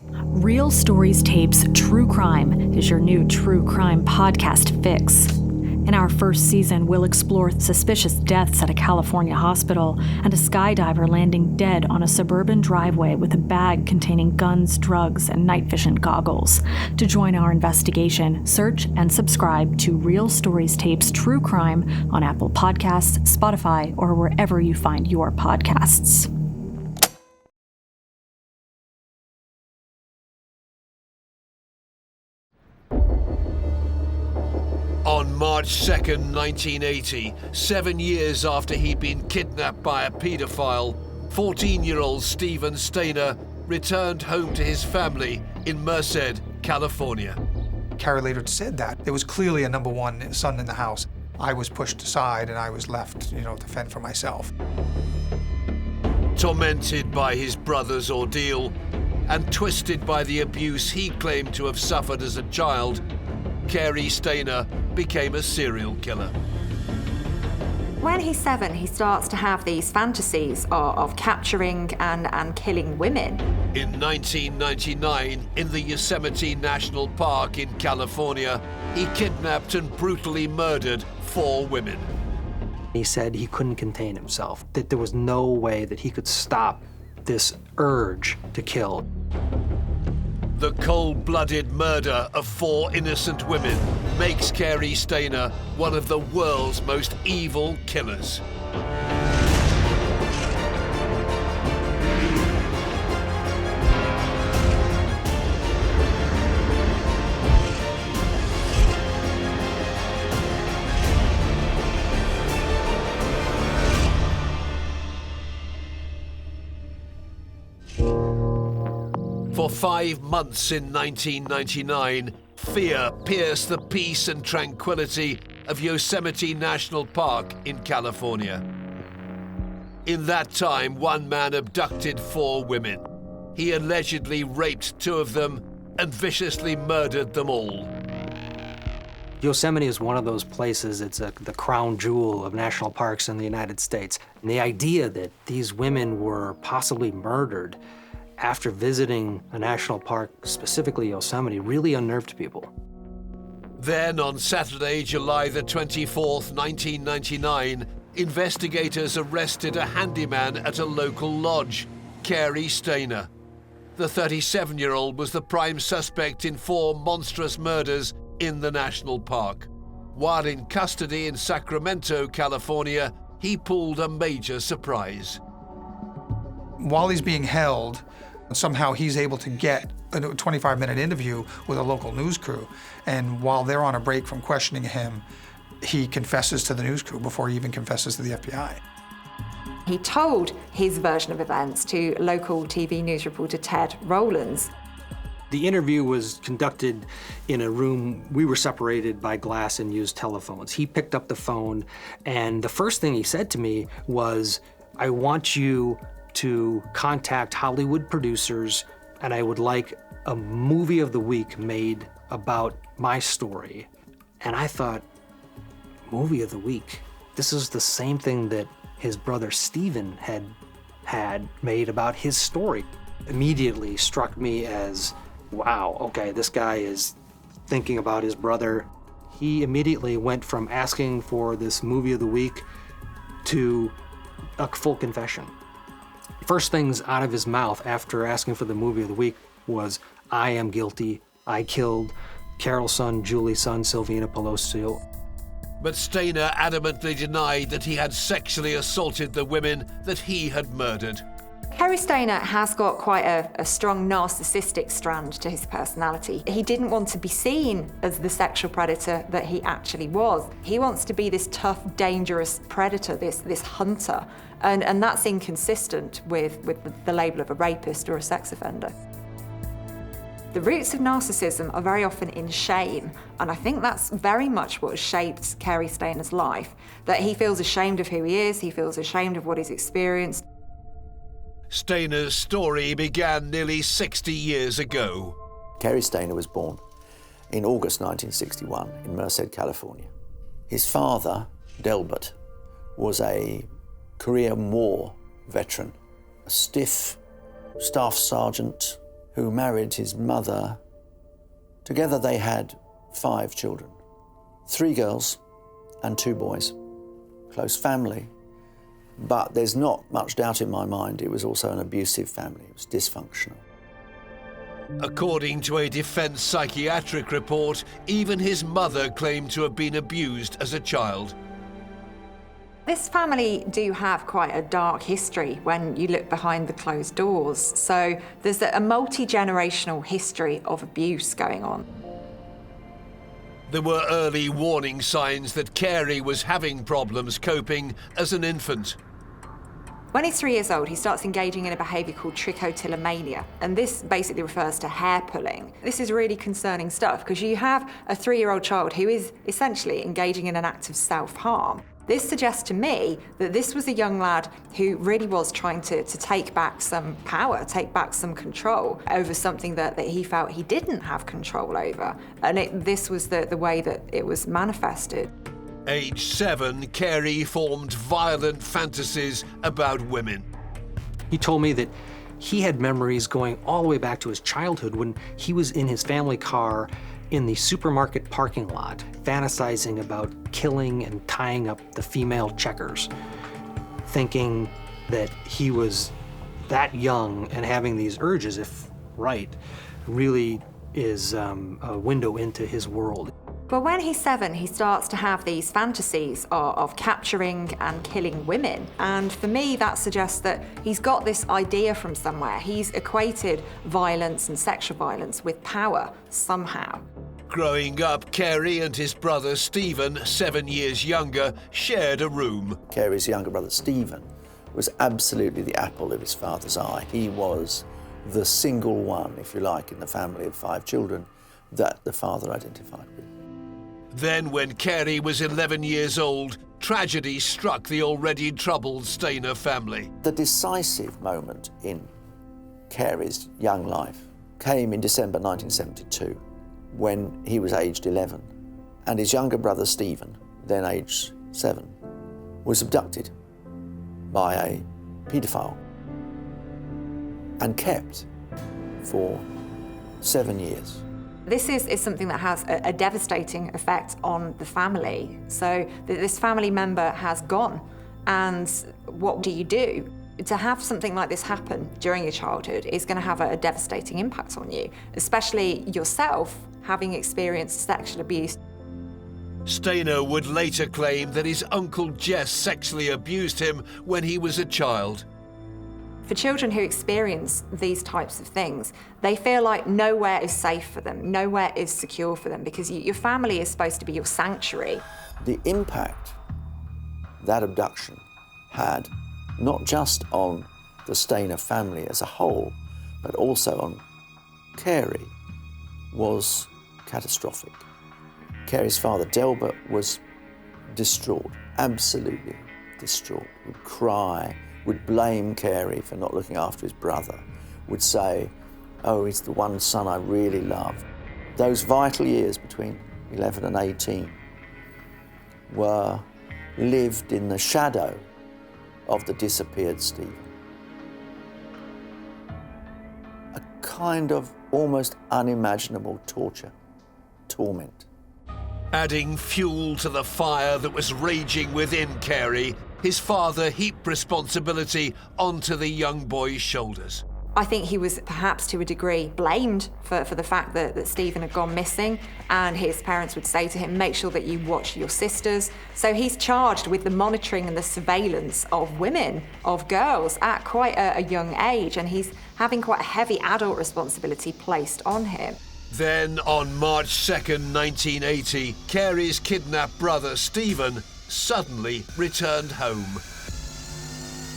Real Stories Tapes True Crime is your new true crime podcast fix. In our first season, we'll explore suspicious deaths at a California hospital and a skydiver landing dead on a suburban driveway with a bag containing guns, drugs, and night vision goggles. To join our investigation, search and subscribe to Real Stories Tapes True Crime on Apple Podcasts, Spotify, or wherever you find your podcasts. On March 2nd, 1980, 7 years after he'd been kidnapped by a paedophile, 14-year-old Stephen Stayner returned home to his family in Merced, California. Cary later said that. There was clearly a number one son in the house. I was pushed aside and I was left, to fend for myself. Tormented by his brother's ordeal and twisted by the abuse he claimed to have suffered as a child, Cary Stayner became a serial killer. When he's 7, he starts to have these fantasies of capturing and killing women. In 1999, in the Yosemite National Park in California, he kidnapped and brutally murdered 4 women. He said he couldn't contain himself, that there was no way that he could stop this urge to kill. The cold-blooded murder of 4 innocent women makes Cary Stayner one of the world's most evil killers. For 5 months in 1999, fear pierced the peace and tranquility of Yosemite National Park in California. In that time, one man abducted 4 women. He allegedly raped 2 of them and viciously murdered them all. Yosemite is one of those places, it's the crown jewel of national parks in the United States. And the idea that these women were possibly murdered after visiting a national park, specifically Yosemite, really unnerved people. Then on Saturday, July the 24th, 1999, investigators arrested a handyman at a local lodge, Cary Stayner. The 37-year-old was the prime suspect in 4 monstrous murders in the national park. While in custody in Sacramento, California, he pulled a major surprise. While he's being held, somehow he's able to get a 25-minute interview with a local news crew. And while they're on a break from questioning him, he confesses to the news crew before he even confesses to the FBI. He told his version of events to local TV news reporter Ted Rowlands. The interview was conducted in a room. We were separated by glass and used telephones. He picked up the phone, and the first thing he said to me was, "I want you to contact Hollywood producers, and I would like a movie of the week made about my story." And I thought, movie of the week? This is the same thing that his brother Stephen had made about his story. Immediately struck me as, wow, okay, this guy is thinking about his brother. He immediately went from asking for this movie of the week to a full confession. First things out of his mouth after asking for the movie of the week was, "I am guilty. I killed Carol's son, Julie's son, Silvina Pelosio." But Stayner adamantly denied that he had sexually assaulted the women that he had murdered. Cary Stayner has got quite a strong narcissistic strand to his personality. He didn't want to be seen as the sexual predator that he actually was. He wants to be this tough, dangerous predator, this hunter, and that's inconsistent with the label of a rapist or a sex offender. The roots of narcissism are very often in shame, and I think that's very much what has shaped Cary Stayner's life, that he feels ashamed of who he is, he feels ashamed of what he's experienced. Stayner's story began nearly 60 years ago. Cary Stayner was born in August 1961 in Merced, California. His father, Delbert, was a Korean War veteran, a stiff staff sergeant, who married his mother. Together they had 5 children, 3 girls and 2 boys. Close family, but there's not much doubt in my mind it was also an abusive family. It was dysfunctional. According to a defense psychiatric report, even his mother claimed to have been abused as a child. This family do have quite a dark history when you look behind the closed doors. So there's a multi-generational history of abuse going on. There were early warning signs that Cary was having problems coping as an infant. When he's 3 years old, he starts engaging in a behaviour called trichotillomania, and this basically refers to hair pulling. This is really concerning stuff because you have a 3-year-old child who is essentially engaging in an act of self-harm. This suggests to me that this was a young lad who really was trying to take back some power, take back some control over something that he felt he didn't have control over. And this was the way that it was manifested. Age 7, Cary formed violent fantasies about women. He told me that he had memories going all the way back to his childhood when he was in his family car in the supermarket parking lot, fantasizing about killing and tying up the female checkers, thinking that he was that young and having these urges, if right, really is a window into his world. But when he's 7, he starts to have these fantasies of capturing and killing women. And for me, that suggests that he's got this idea from somewhere. He's equated violence and sexual violence with power somehow. Growing up, Cary and his brother Stephen, 7 years younger, shared a room. Cary's younger brother Stephen was absolutely the apple of his father's eye. He was the single one, if you like, in the family of 5 children that the father identified with. Then, when Cary was 11 years old, tragedy struck the already troubled Stayner family. The decisive moment in Cary's young life came in December 1972, when he was aged 11, and his younger brother Stephen, then aged 7, was abducted by a paedophile and kept for 7 years. This is something that has a devastating effect on the family. So this family member has gone, and what do you do? To have something like this happen during your childhood is going to have a devastating impact on you, especially yourself having experienced sexual abuse. Stayner would later claim that his uncle Jess sexually abused him when he was a child. For children who experience these types of things, they feel like nowhere is safe for them, nowhere is secure for them, because your family is supposed to be your sanctuary. The impact that abduction had, not just on the Stayner family as a whole, but also on Cary, was catastrophic. Cary's father, Delbert, was distraught, absolutely distraught, would cry, would blame Cary for not looking after his brother, would say, oh, he's the one son I really love. Those vital years between 11 and 18 were lived in the shadow of the disappeared Stephen. A kind of almost unimaginable torture, torment. Adding fuel to the fire that was raging within Cary, his father heaped responsibility onto the young boy's shoulders. I think he was perhaps to a degree blamed for the fact that Stephen had gone missing, and his parents would say to him, make sure that you watch your sisters. So he's charged with the monitoring and the surveillance of women, of girls at quite a young age, and he's having quite a heavy adult responsibility placed on him. Then, on March 2nd, 1980, Cary's kidnapped brother Stephen suddenly returned home.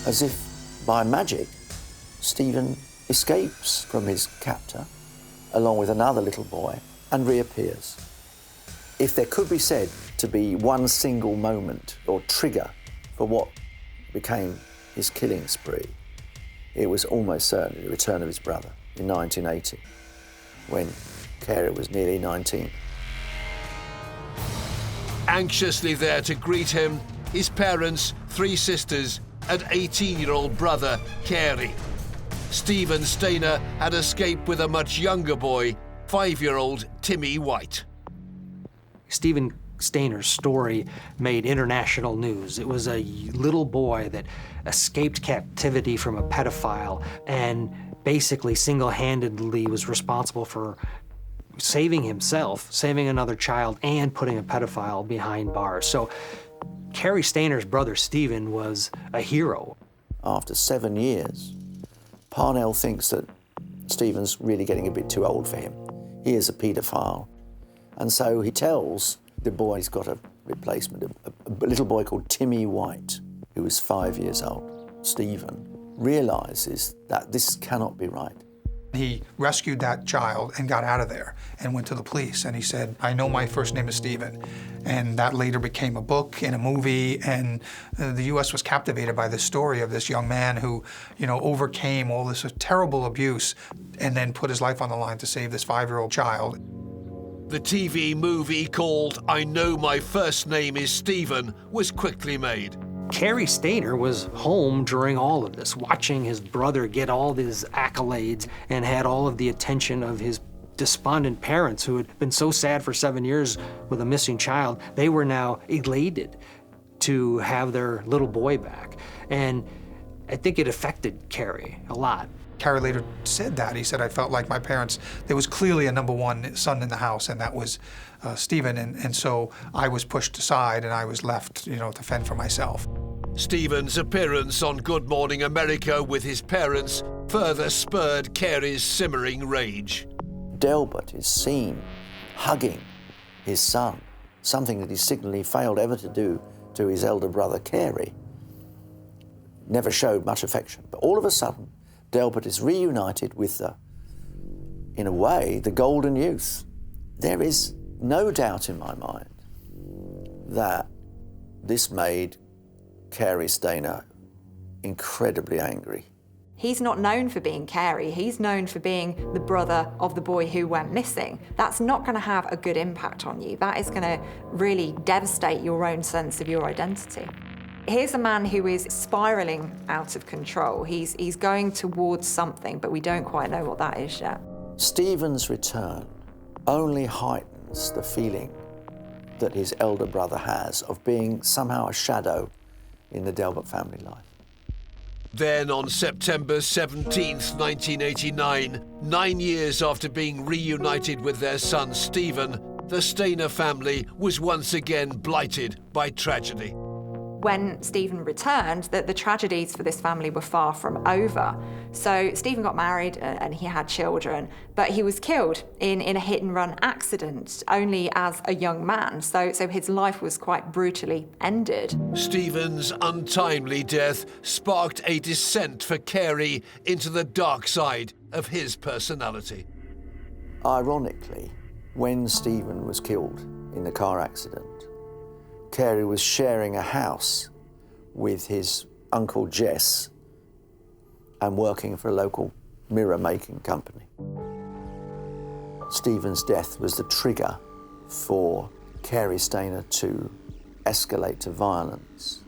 As if by magic, Stephen escapes from his captor, along with another little boy, and reappears. If there could be said to be one single moment or trigger for what became his killing spree, it was almost certainly the return of his brother in 1980, when Cary was nearly 19. Anxiously there to greet him, his parents, 3 sisters, and 18-year-old brother, Cary. Stephen Stayner had escaped with a much younger boy, 5-year-old Timmy White. Stephen Stayner's story made international news. It was a little boy that escaped captivity from a pedophile and basically single-handedly was responsible for saving himself, saving another child, and putting a pedophile behind bars. So Cary Stayner's brother Stephen was a hero. After 7 years, Parnell thinks that Stephen's really getting a bit too old for him. He is a paedophile. And so he tells the boy he's got a replacement, a little boy called Timmy White, who was 5 years old. Stephen realizes that this cannot be right. He rescued that child and got out of there and went to the police, and he said, I know my first name is Stephen. And that later became a book and a movie, and the U.S. was captivated by this story of this young man who, overcame all this terrible abuse and then put his life on the line to save this 5-year-old child. The TV movie called I Know My First Name is Stephen was quickly made. Cary Stayner was home during all of this, watching his brother get all these accolades and had all of the attention of his despondent parents who had been so sad for 7 years with a missing child. They were now elated to have their little boy back. And I think it affected Cary a lot. Cary later said that. He said, I felt like my parents, there was clearly a number one son in the house, and that was Stephen. And so I was pushed aside and I was left, to fend for myself. Stephen's appearance on Good Morning America with his parents further spurred Cary's simmering rage. Delbert is seen hugging his son, something that he signally failed ever to do to his elder brother, Cary. Never showed much affection. But all of a sudden, Delbert is reunited with, in a way, the golden youth. There is no doubt in my mind that this made Cary Stayner incredibly angry. He's not known for being Cary, he's known for being the brother of the boy who went missing. That's not going to have a good impact on you. That is going to really devastate your own sense of your identity. Here's a man who is spiraling out of control. He's going towards something, but we don't quite know what that is yet. Stephen's return only heightens the feeling that his elder brother has of being somehow a shadow in the Delbert family life. Then on September 17th, 1989, 9 years after being reunited with their son Stephen, the Stayner family was once again blighted by tragedy. When Stephen returned, the tragedies for this family were far from over. So Stephen got married and he had children, but he was killed in a hit-and-run accident, only as a young man. So his life was quite brutally ended. Stephen's untimely death sparked a descent for Cary into the dark side of his personality. Ironically, when Stephen was killed in the car accident, Cary was sharing a house with his uncle Jess and working for a local mirror-making company. Stephen's death was the trigger for Cary Stayner to escalate to violence.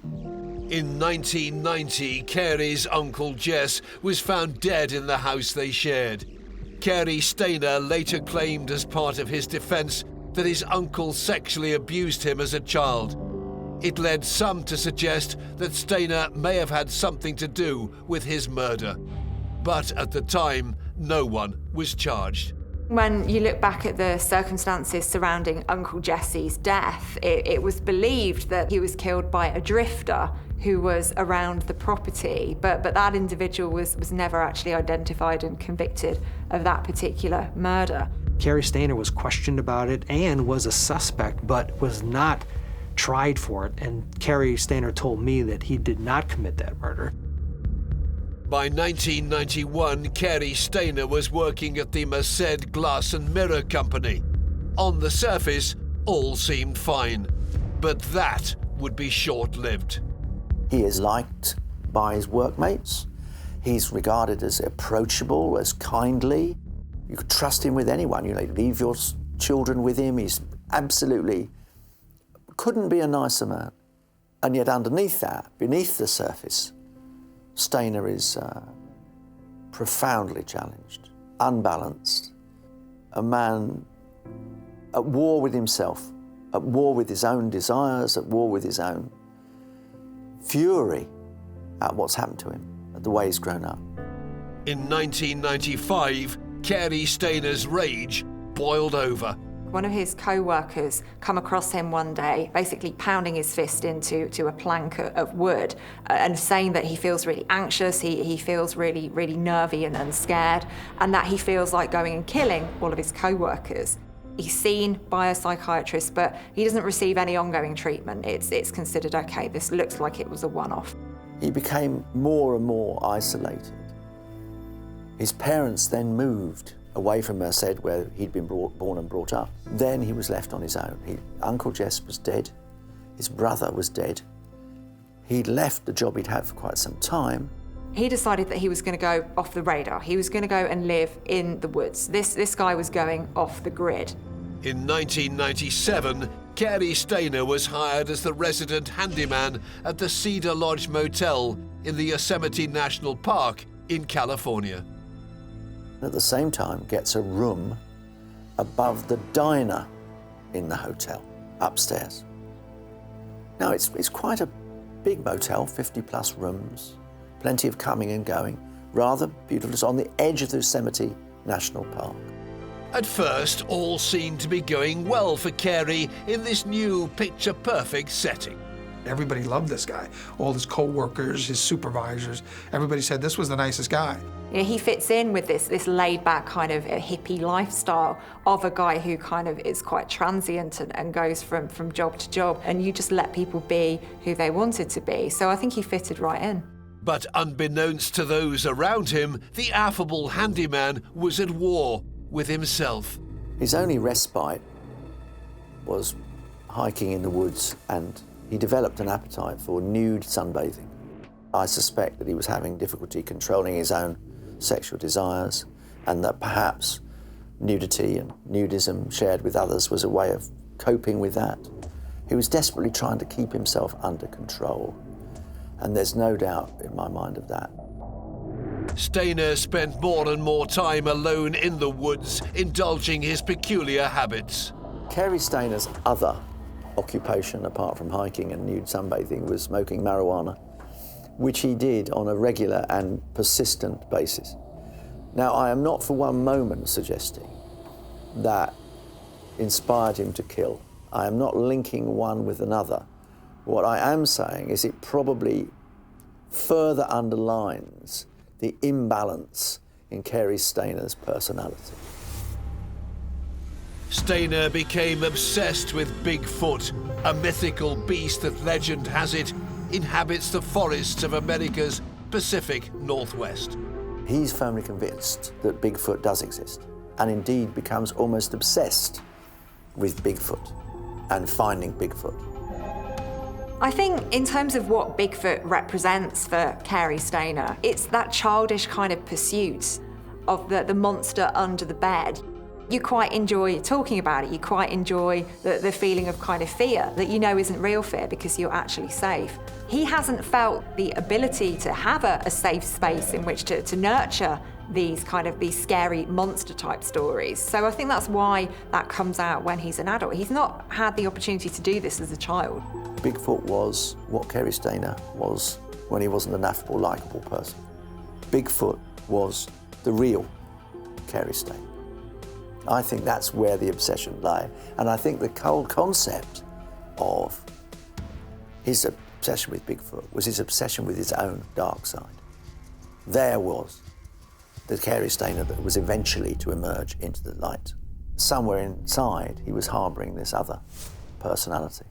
In 1990, Cary's uncle Jess was found dead in the house they shared. Cary Stayner later claimed as part of his defense that his uncle sexually abused him as a child. It led some to suggest that Stayner may have had something to do with his murder. But at the time, no one was charged. When you look back at the circumstances surrounding Uncle Jesse's death, it was believed that he was killed by a drifter who was around the property, but that individual was never actually identified and convicted of that particular murder. Cary Stayner was questioned about it and was a suspect, but was not tried for it. And Cary Stayner told me that he did not commit that murder. By 1991, Cary Stayner was working at the Merced Glass and Mirror Company. On the surface, all seemed fine, but that would be short-lived. He is liked by his workmates. He's regarded as approachable, as kindly. You could trust him with anyone. Leave your children with him. He's absolutely couldn't be a nicer man. And yet underneath that, beneath the surface, Stayner is profoundly challenged, unbalanced, a man at war with himself, at war with his own desires, at war with his own fury at what's happened to him, at the way he's grown up. In 1995, Cary Stayner's rage boiled over. One of his co-workers come across him one day, basically pounding his fist into a plank of wood and saying that he feels really anxious, he feels really nervy and scared, and that he feels like going and killing all of his co-workers. He's seen by a psychiatrist, but he doesn't receive any ongoing treatment. It's considered, okay, this looks like it was a one-off. He became more and more isolated. His parents then moved away from Merced, where he'd been born and brought up. Then he was left on his own. Uncle Jess was dead. His brother was dead. He'd left the job he'd had for quite some time. He decided that he was going to go off the radar. He was going to go and live in the woods. This guy was going off the grid. In 1997, Cary Stayner was hired as the resident handyman at the Cedar Lodge Motel in the Yosemite National Park in California. At the same time, gets a room above the diner in the hotel, upstairs. Now, it's quite a big motel, 50+ rooms, plenty of coming and going, rather beautiful. It's on the edge of the Yosemite National Park. At first, all seemed to be going well for Cary in this new picture-perfect setting. Everybody loved this guy. All his co-workers, his supervisors, everybody said this was the nicest guy. You know, he fits in with this laid-back kind of a hippie lifestyle of a guy who kind of is quite transient and goes from job to job, and you just let people be who they wanted to be. So I think he fitted right in. But unbeknownst to those around him, the affable handyman was at war with himself. His only respite was hiking in the woods, and he developed an appetite for nude sunbathing. I suspect that he was having difficulty controlling his own sexual desires, and that perhaps nudity and nudism shared with others was a way of coping with that. He was desperately trying to keep himself under control, and there's no doubt in my mind of that. Stayner spent more and more time alone in the woods, indulging his peculiar habits. Cary Stayner's other occupation, apart from hiking and nude sunbathing, was smoking marijuana, which he did on a regular and persistent basis. Now, I am not for one moment suggesting that inspired him to kill. I am not linking one with another. What I am saying is it probably further underlines the imbalance in Cary Stayner's personality. Stayner became obsessed with Bigfoot, a mythical beast that legend has it inhabits the forests of America's Pacific Northwest. He's firmly convinced that Bigfoot does exist, and indeed becomes almost obsessed with Bigfoot and finding Bigfoot. I think in terms of what Bigfoot represents for Cary Stayner, it's that childish kind of pursuit of the monster under the bed. You quite enjoy talking about it. You quite enjoy the feeling of kind of fear that you know isn't real fear because you're actually safe. He hasn't felt the ability to have a safe space in which to nurture these scary monster type stories. So I think that's why that comes out when he's an adult. He's not had the opportunity to do this as a child. Bigfoot was what Cary Stayner was when he wasn't an affable, likeable person. Bigfoot was the real Cary Stayner. I think that's where the obsession lay. And I think the whole concept of his obsession with Bigfoot was his obsession with his own dark side. There was the Cary Stayner that was eventually to emerge into the light. Somewhere inside, he was harbouring this other personality,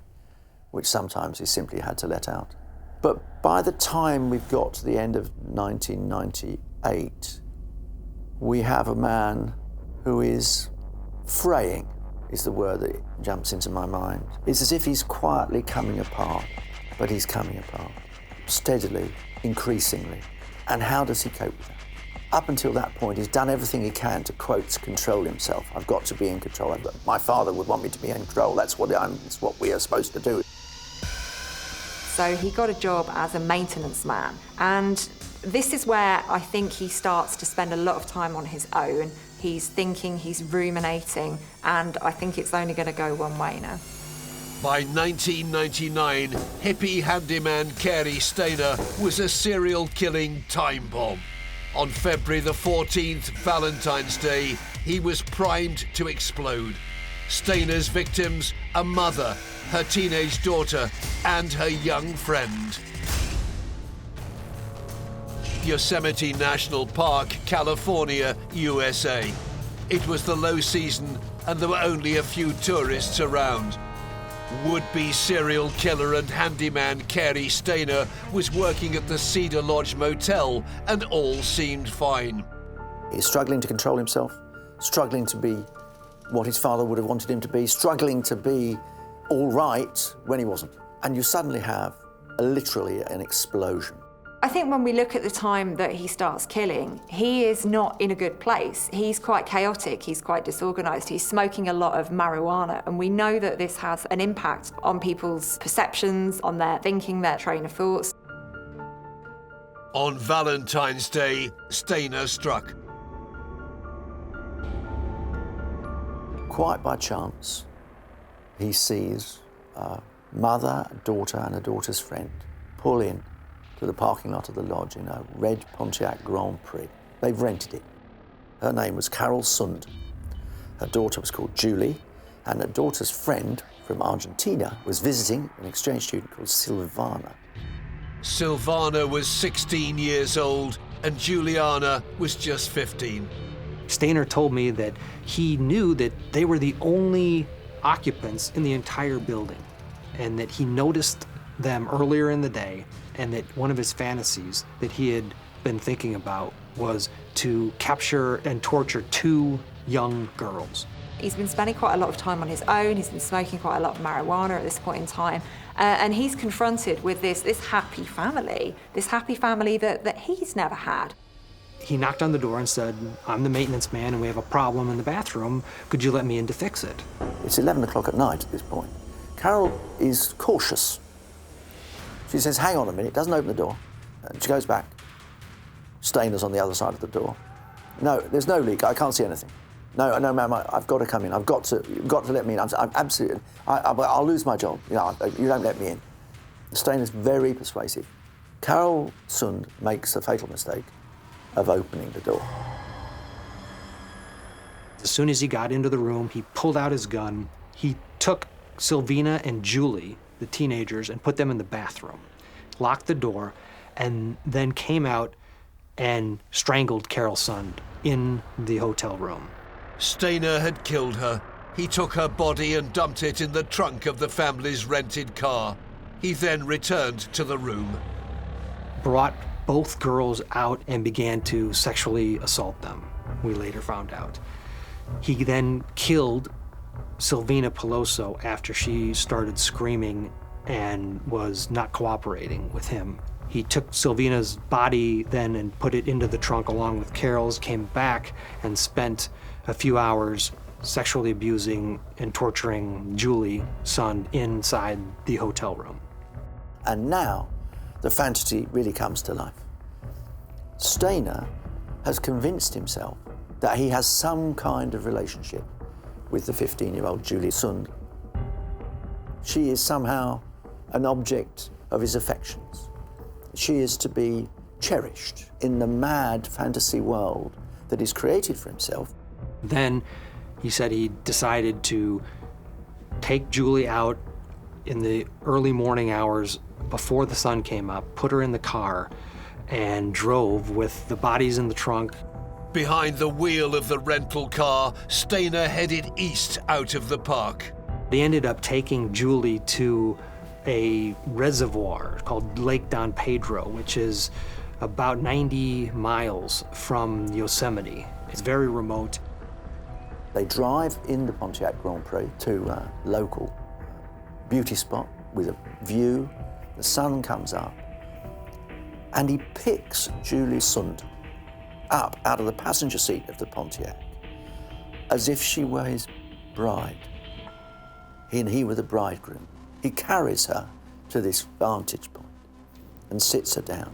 which sometimes he simply had to let out. But by the time we've got to the end of 1998, we have a man who is fraying, is the word that jumps into my mind. It's as if he's quietly coming apart, but he's coming apart, steadily, increasingly. And how does he cope with that? Up until that point, he's done everything he can to, quote, control himself. I've got to be in control. My father would want me to be in control. It's what we are supposed to do. So he got a job as a maintenance man. And this is where I think he starts to spend a lot of time on his own. He's thinking, he's ruminating, and I think it's only going to go one way now. By 1999, hippie handyman Cary Stayner was a serial killing time bomb. On February the 14th, Valentine's Day, he was primed to explode. Stayner's victims, a mother, her teenage daughter, and her young friend. Yosemite National Park, California, USA. It was the low season and there were only a few tourists around. Would-be serial killer and handyman Cary Stayner was working at the Cedar Lodge Motel and all seemed fine. He's struggling to control himself, struggling to be what his father would have wanted him to be, struggling to be all right when he wasn't. And you suddenly have literally an explosion. I think when we look at the time that he starts killing, he is not in a good place. He's quite chaotic, he's quite disorganised, he's smoking a lot of marijuana, and we know that this has an impact on people's perceptions, on their thinking, their train of thoughts. On Valentine's Day, Stayner struck. Quite by chance, he sees a mother, a daughter, and a daughter's friend pull in to the parking lot of the lodge in a red Pontiac Grand Prix. They've rented it. Her name was Carol Sund. Her daughter was called Julie, and her daughter's friend from Argentina was visiting, an exchange student called Silvana. Silvana was 16 years old and Juliana was just 15. Stayner told me that he knew that they were the only occupants in the entire building and that he noticed them earlier in the day, and that one of his fantasies that he had been thinking about was to capture and torture 2 young girls. He's been spending quite a lot of time on his own, he's been smoking quite a lot of marijuana at this point in time, and he's confronted with this happy family that he's never had. He knocked on the door and said, "I'm the maintenance man and we have a problem in the bathroom. Could you let me in to fix it?" It's 11 o'clock at night at this point. Carol is cautious. She says, "Hang on a minute," doesn't open the door. And she goes back. Stayner's on the other side of the door. "No, there's no leak, I can't see anything." No, ma'am, I've got to come in. You've got to let me in. I'm absolutely, I'll lose my job. You don't let me in. Stayner's very persuasive. Carol Sund makes the fatal mistake of opening the door. As soon as he got into the room, he pulled out his gun. He took Silvina and Julie, the teenagers, and put them in the bathroom, locked the door, and then came out and strangled Carol Sund in the hotel room. Stayner had killed her. He took her body and dumped it in the trunk of the family's rented car. He then returned to the room. Brought both girls out and began to sexually assault them, we later found out. He then killed Silvina Peloso after she started screaming and was not cooperating with him. He took Silvina's body then and put it into the trunk along with Carol's, came back and spent a few hours sexually abusing and torturing Julie Sund inside the hotel room. And now the fantasy really comes to life. Stayner has convinced himself that he has some kind of relationship with the 15-year-old Julie Sund. She is somehow an object of his affections. She is to be cherished in the mad fantasy world that he's created for himself. Then he said he decided to take Julie out in the early morning hours before the sun came up, put her in the car, and drove with the bodies in the trunk. Behind the wheel of the rental car, Stayner headed east out of the park. They ended up taking Julie to a reservoir called Lake Don Pedro, which is about 90 miles from Yosemite. It's very remote. They drive in the Pontiac Grand Prix to a local beauty spot with a view. The sun comes up, and he picks Julie Sund up out of the passenger seat of the Pontiac as if she were his bride. He and he were the bridegroom. He carries her to this vantage point and sits her down.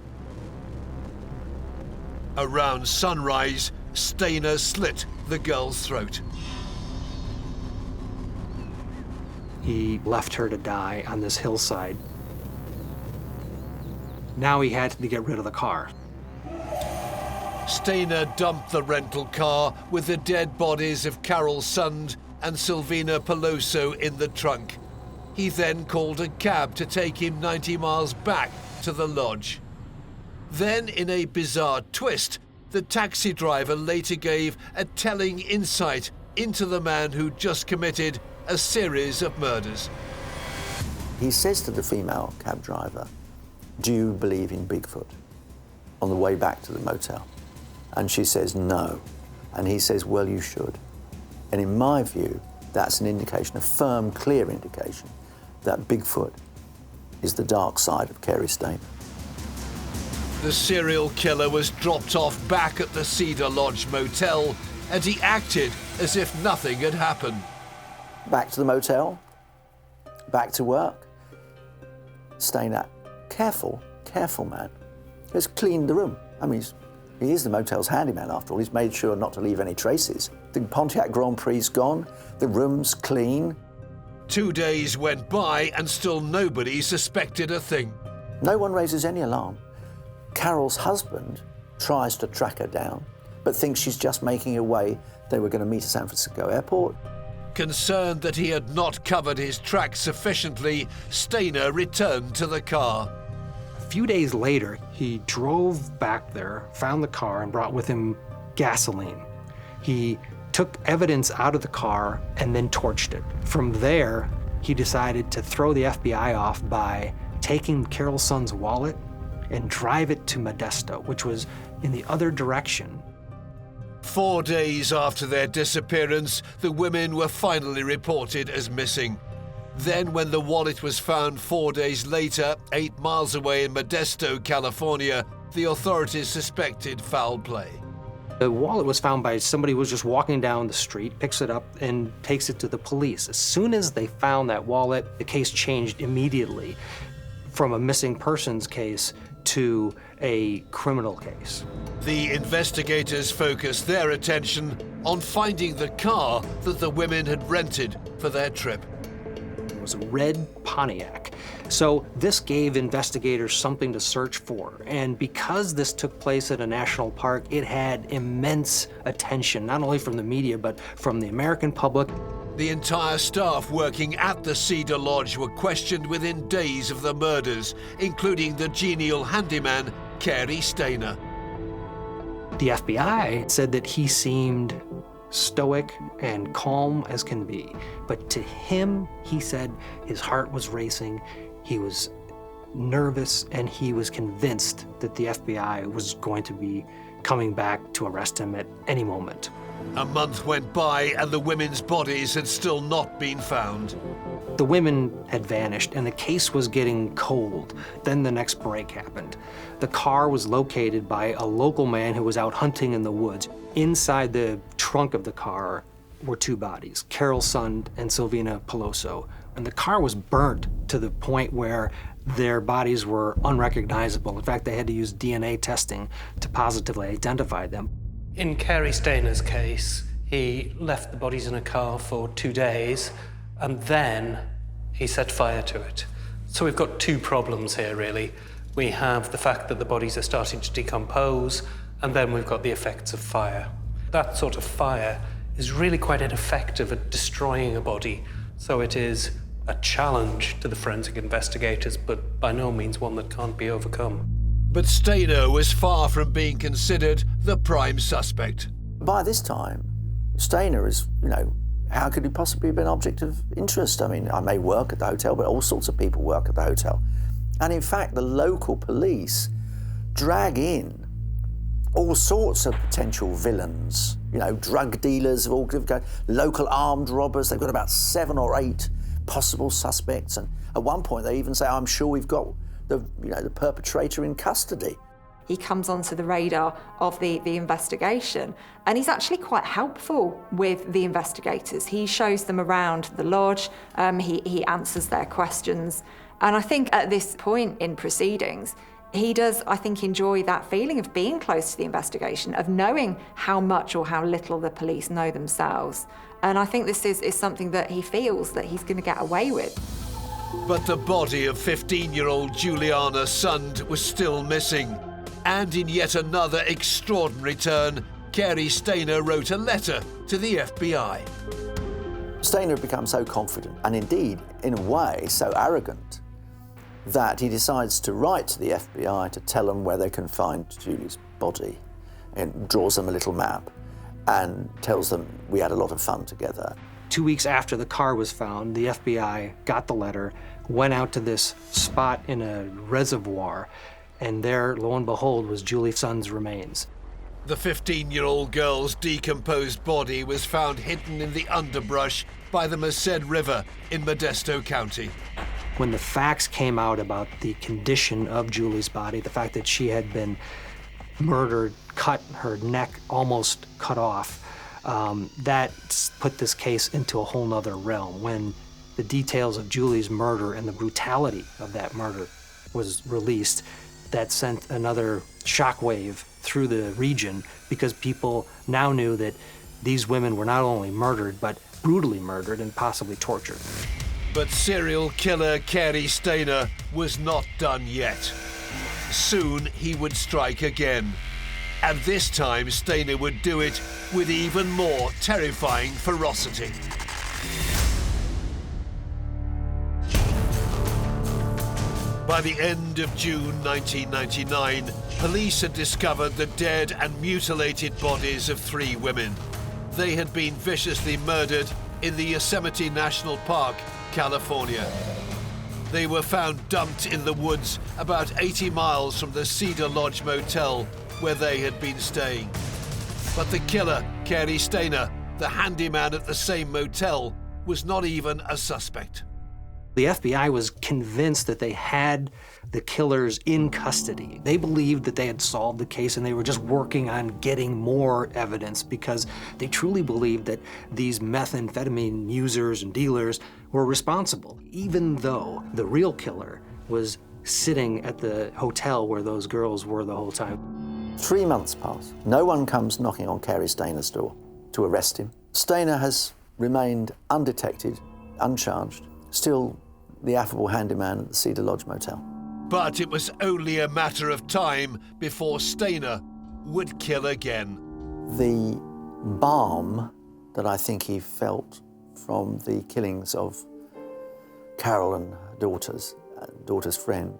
Around sunrise, Stayner slit the girl's throat. He left her to die on this hillside. Now he had to get rid of the car. Stayner dumped the rental car with the dead bodies of Carol Sund and Silvina Peloso in the trunk. He then called a cab to take him 90 miles back to the lodge. Then, in a bizarre twist, the taxi driver later gave a telling insight into the man who just committed a series of murders. He says to the female cab driver, "Do you believe in Bigfoot?" on the way back to the motel. And she says, "No." And he says, "Well, you should." And in my view, that's an indication, a firm, clear indication, that Bigfoot is the dark side of Cary Stayner. The serial killer was dropped off back at the Cedar Lodge motel, and he acted as if nothing had happened. Back to the motel, back to work. Stayner, careful man, has cleaned the room. I mean, he is the motel's handyman after all. He's made sure not to leave any traces. The Pontiac Grand Prix's gone, the room's clean. 2 days went by and still nobody suspected a thing. No one raises any alarm. Carol's husband tries to track her down, but thinks she's just making her way. They were going to meet at San Francisco airport. Concerned that he had not covered his tracks sufficiently, Stayner returned to the car. A few days later, he drove back there, found the car, and brought with him gasoline. He took evidence out of the car and then torched it. From there, he decided to throw the FBI off by taking Carol Sund's wallet and drive it to Modesto, which was in the other direction. 4 days after their disappearance, the women were finally reported as missing. Then, when the wallet was found 4 days later, 8 miles away in Modesto, California, the authorities suspected foul play. The wallet was found by somebody who was just walking down the street, picks it up, and takes it to the police. As soon as they found that wallet, the case changed immediately from a missing persons case to a criminal case. The investigators focused their attention on finding the car that the women had rented for their trip. It was a red Pontiac. So this gave investigators something to search for. And because this took place at a national park, it had immense attention, not only from the media, but from the American public. The entire staff working at the Cedar Lodge were questioned within days of the murders, including the genial handyman, Cary Stayner. The FBI said that he seemed stoic and calm as can be. But to him, he said his heart was racing, he was nervous, and he was convinced that the FBI was going to be coming back to arrest him at any moment. A month went by and the women's bodies had still not been found. The women had vanished and the case was getting cold. Then the next break happened. The car was located by a local man who was out hunting in the woods. Inside the trunk of the car were 2 bodies, Carol Sund and Silvina Peloso. And the car was burnt to the point where their bodies were unrecognizable. In fact, they had to use DNA testing to positively identify them. In Cary Stayner's case, he left the bodies in a car for 2 days, and then he set fire to it. So we've got 2 problems here, really. We have the fact that the bodies are starting to decompose, and then we've got the effects of fire. That sort of fire is really quite ineffective at destroying a body, so it is a challenge to the forensic investigators, but by no means one that can't be overcome. But Stayner was far from being considered the prime suspect. By this time, Stayner is, how could he possibly have been an object of interest? I mean, I may work at the hotel, but all sorts of people work at the hotel. And in fact, the local police drag in all sorts of potential villains, drug dealers, local armed robbers. They've got about 7 or 8 possible suspects. And at one point, they even say, I'm sure we've got the perpetrator in custody. He comes onto the radar of the investigation, and he's actually quite helpful with the investigators. He shows them around the lodge, he answers their questions, And I think at this point in proceedings, he does, I think, enjoy that feeling of being close to the investigation, of knowing how much or how little the police know themselves. And I think this is something that he feels that he's going to get away with. But the body of 15-year-old Juliana Sund was still missing. And in yet another extraordinary turn, Cary Stayner wrote a letter to the FBI. Stayner had become so confident, and indeed, in a way, so arrogant, that he decides to write to the FBI to tell them where they can find Julie's body, and draws them a little map and tells them we had a lot of fun together. 2 weeks after the car was found, the FBI got the letter, went out to this spot in a reservoir, and there, lo and behold, was Julie Sund's remains. The 15-year-old girl's decomposed body was found hidden in the underbrush by the Merced River in Modesto County. When the facts came out about the condition of Julie's body, the fact that she had been murdered, cut, her neck almost cut off, that put this case into a whole nother realm. When the details of Julie's murder and the brutality of that murder was released, that sent another shockwave through the region, because people now knew that these women were not only murdered, but brutally murdered and possibly tortured. But serial killer Cary Stayner was not done yet. Soon he would strike again. And this time Stayner would do it with even more terrifying ferocity. By the end of June 1999, police had discovered the dead and mutilated bodies of 3 women. They had been viciously murdered in the Yosemite National Park, California. They were found dumped in the woods about 80 miles from the Cedar Lodge Motel where they had been staying. But the killer, Cary Stayner, the handyman at the same motel, was not even a suspect. The FBI was convinced that they had the killers in custody. They believed that they had solved the case, and they were just working on getting more evidence because they truly believed that these methamphetamine users and dealers were responsible, even though the real killer was sitting at the hotel where those girls were the whole time. 3 months pass. No one comes knocking on Cary Stayner's door to arrest him. Stayner has remained undetected, uncharged, still the affable handyman at the Cedar Lodge Motel. But it was only a matter of time before Stayner would kill again. The balm that I think he felt from the killings of Carol and daughter's friend,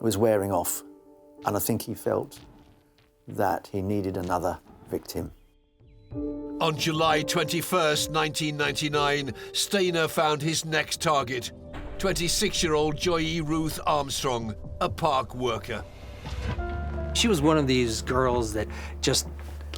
was wearing off, and I think he felt that he needed another victim. On July 21st, 1999, Stayner found his next target, 26-year-old Joy Ruth Armstrong, a park worker. She was one of these girls that just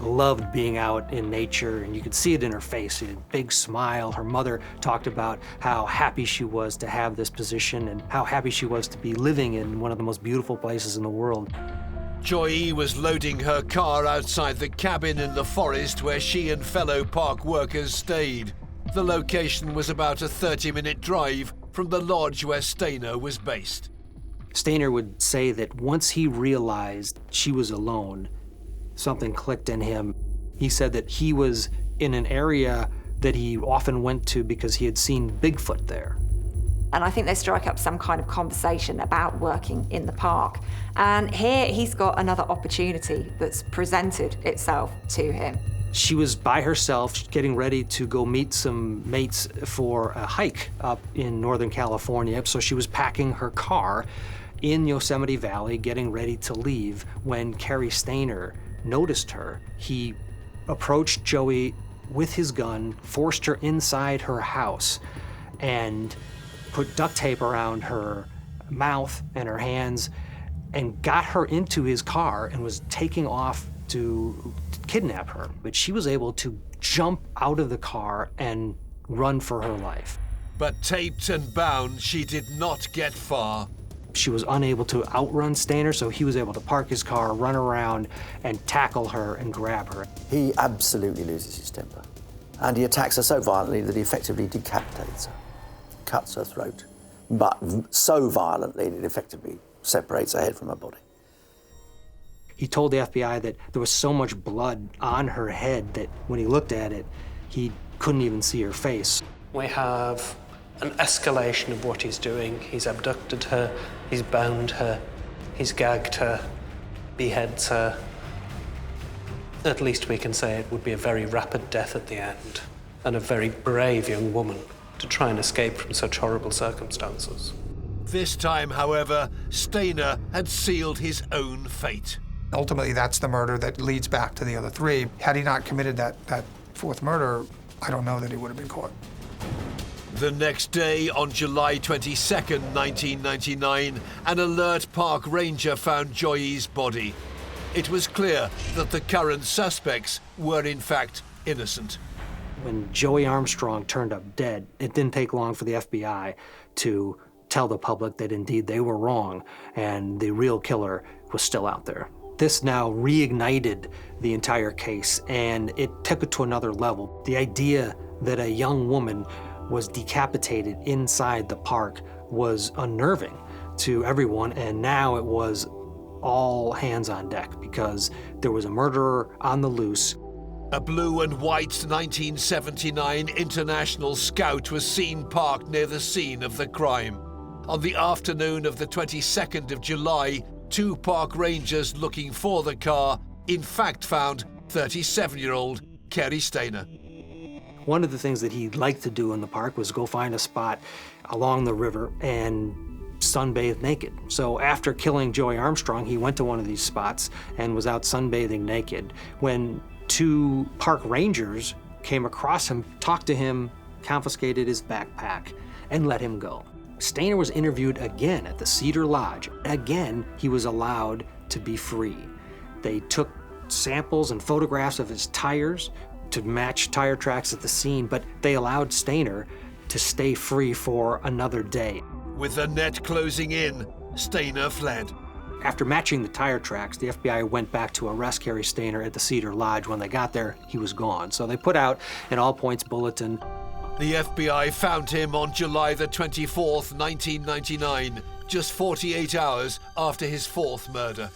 loved being out in nature, and you could see it in her face. She had a big smile. Her mother talked about how happy she was to have this position and how happy she was to be living in one of the most beautiful places in the world. Joy was loading her car outside the cabin in the forest where she and fellow park workers stayed. The location was about a 30-minute drive from the lodge where Stayner was based. Stayner would say that once he realized she was alone, something clicked in him. He said that he was in an area that he often went to because he had seen Bigfoot there. And I think they strike up some kind of conversation about working in the park. And here he's got another opportunity that's presented itself to him. She was by herself getting ready to go meet some mates for a hike up in Northern California. So she was packing her car in Yosemite Valley, getting ready to leave, when Cary Stayner noticed her. He approached Joey with his gun, forced her inside her house, and put duct tape around her mouth and her hands, and got her into his car and was taking off to kidnap her. But she was able to jump out of the car and run for her life. But taped and bound, she did not get far. She was unable to outrun Stayner, so he was able to park his car, run around, and tackle her and grab her. He absolutely loses his temper, and he attacks her so violently that he effectively decapitates her, cuts her throat, but so violently that it effectively separates her head from her body. He told the FBI that there was so much blood on her head that when he looked at it, he couldn't even see her face. We have an escalation of what he's doing. He's abducted her, he's bound her, he's gagged her, beheads her. At least we can say it would be a very rapid death at the end, and a very brave young woman to try and escape from such horrible circumstances. This time, however, Stayner had sealed his own fate. Ultimately, that's the murder that leads back to the other three. Had he not committed that fourth murder, I don't know that he would have been caught. The next day, on July 22nd, 1999, an alert park ranger found Joyce's body. It was clear that the current suspects were in fact innocent. When Joey Armstrong turned up dead, it didn't take long for the FBI to tell the public that indeed they were wrong and the real killer was still out there. This now reignited the entire case, and it took it to another level. The idea that a young woman was decapitated inside the park was unnerving to everyone, and now it was all hands on deck because there was a murderer on the loose. A blue and white 1979 International Scout was seen parked near the scene of the crime. On the afternoon of the 22nd of July, two park rangers looking for the car in fact found 37-year-old Cary Stayner. One of the things that he liked to do in the park was go find a spot along the river and sunbathe naked. So after killing Joey Armstrong, he went to one of these spots and was out sunbathing naked. When two park rangers came across him, talked to him, confiscated his backpack, and let him go. Stayner was interviewed again at the Cedar Lodge. Again, he was allowed to be free. They took samples and photographs of his tires to match tire tracks at the scene, but they allowed Stayner to stay free for another day. With the net closing in, Stayner fled. After matching the tire tracks, the FBI went back to arrest Cary Stayner at the Cedar Lodge. When they got there, he was gone. So they put out an all-points bulletin. The FBI found him on July the 24th, 1999, just 48 hours after his fourth murder.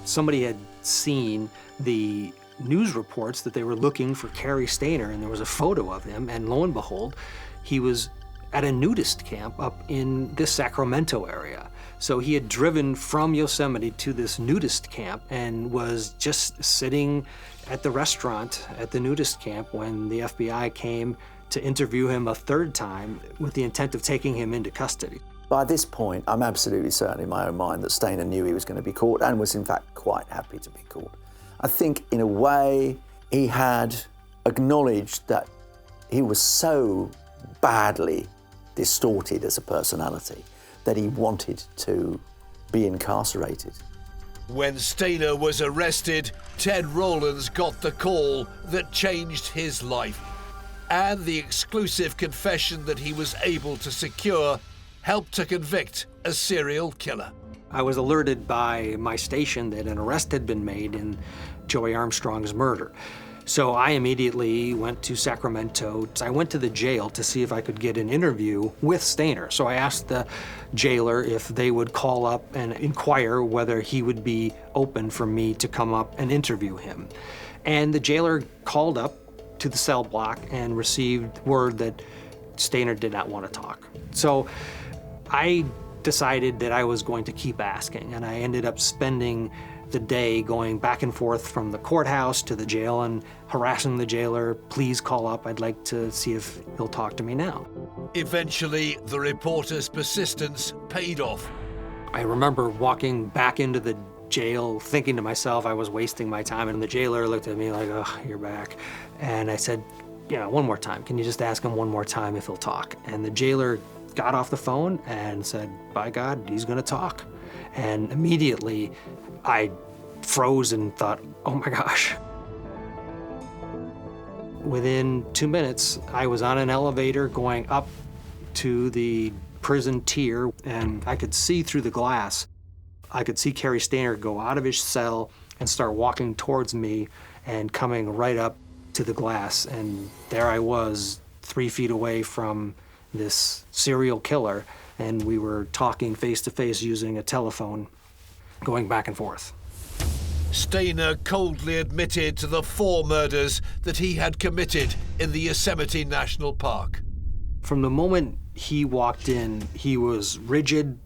Somebody had seen the news reports that they were looking for Cary Stayner, and there was a photo of him, and lo and behold, he was at a nudist camp up in the Sacramento area. So he had driven from Yosemite to this nudist camp and was just sitting at the restaurant at the nudist camp when the FBI came to interview him a third time with the intent of taking him into custody. By this point, I'm absolutely certain in my own mind that Stayner knew he was going to be caught and was in fact quite happy to be caught. I think in a way he had acknowledged that he was so badly distorted as a personality that he wanted to be incarcerated. When Stayner was arrested, Ted Rowlands got the call that changed his life. And the exclusive confession that he was able to secure helped to convict a serial killer. I was alerted by my station that an arrest had been made in Joey Armstrong's murder. So I immediately went to Sacramento. I went to the jail to see if I could get an interview with Stayner. So I asked the jailer if they would call up and inquire whether he would be open for me to come up and interview him. And the jailer called up to the cell block and received word that Stayner did not want to talk. So I decided that I was going to keep asking, and I ended up spending the day going back and forth from the courthouse to the jail and harassing the jailer. Please call up, I'd like to see if he'll talk to me now. Eventually, the reporter's persistence paid off. I remember walking back into the jail thinking to myself I was wasting my time, and the jailer looked at me like, oh, you're back. And I said, one more time, can you just ask him one more time if he'll talk? And the jailer got off the phone and said, by God, he's gonna talk. And immediately I froze and thought, oh my gosh. Within 2 minutes, I was on an elevator going up to the prison tier, and I could see through the glass. I could see Cary Stayner go out of his cell and start walking towards me and coming right up to the glass. And there I was, 3 feet away from this serial killer, and we were talking face to face using a telephone, going back and forth. Stayner coldly admitted to the 4 murders that he had committed in the Yosemite National Park. From the moment he walked in, he was rigid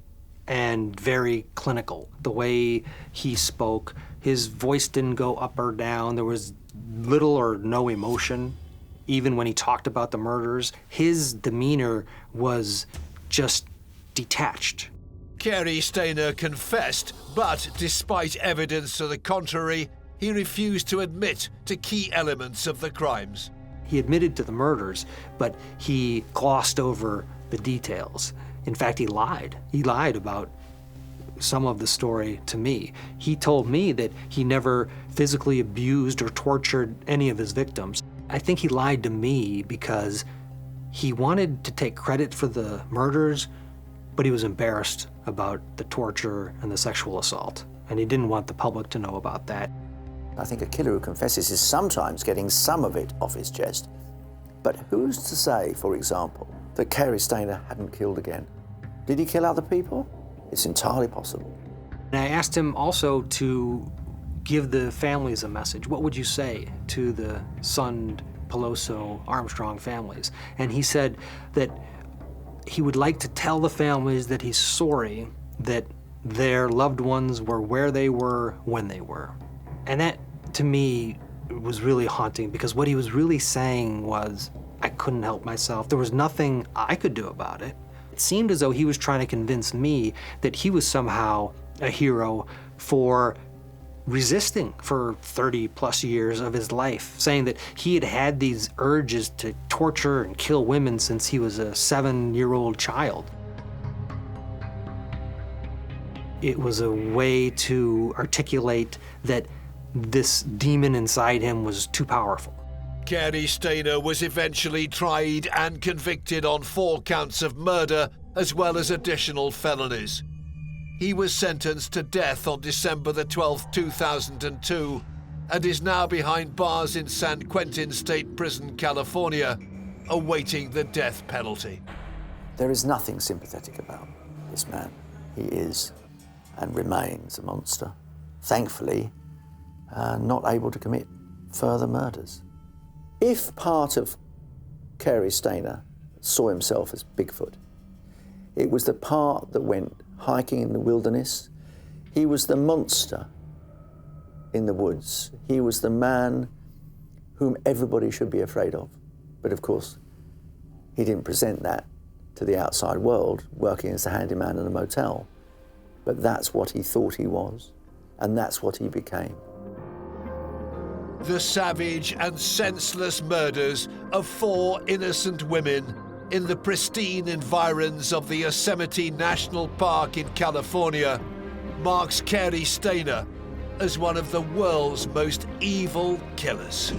and very clinical. The way he spoke, his voice didn't go up or down. There was little or no emotion. Even when he talked about the murders, his demeanor was just detached. Cary Stayner confessed, but despite evidence to the contrary, he refused to admit to key elements of the crimes. He admitted to the murders, but he glossed over the details. In fact, he lied. He lied about some of the story to me. He told me that he never physically abused or tortured any of his victims. I think he lied to me because he wanted to take credit for the murders, but he was embarrassed about the torture and the sexual assault, and he didn't want the public to know about that. I think a killer who confesses is sometimes getting some of it off his chest. But who's to say, for example, that Cary Stayner hadn't killed again? Did he kill other people? It's entirely possible. And I asked him also to give the families a message. What would you say to the Sund, Peloso, Armstrong families? And he said that he would like to tell the families that he's sorry that their loved ones were where they were when they were. And that, to me, was really haunting, because what he was really saying was, I couldn't help myself. There was nothing I could do about it. It seemed as though he was trying to convince me that he was somehow a hero for resisting for 30 plus years of his life, saying that he had had these urges to torture and kill women since he was a 7-year-old child. It was a way to articulate that this demon inside him was too powerful. Cary Stayner was eventually tried and convicted on 4 counts of murder, as well as additional felonies. He was sentenced to death on December the 12th, 2002, and is now behind bars in San Quentin State Prison, California, awaiting the death penalty. There is nothing sympathetic about this man. He is and remains a monster. Thankfully, not able to commit further murders. If part of Cary Stayner saw himself as Bigfoot, it was the part that went hiking in the wilderness. He was the monster in the woods. He was the man whom everybody should be afraid of. But of course, he didn't present that to the outside world, working as a handyman in a motel. But that's what he thought he was, and that's what he became. The savage and senseless murders of 4 innocent women in the pristine environs of the Yosemite National Park in California marks Cary Stayner as one of the world's most evil killers.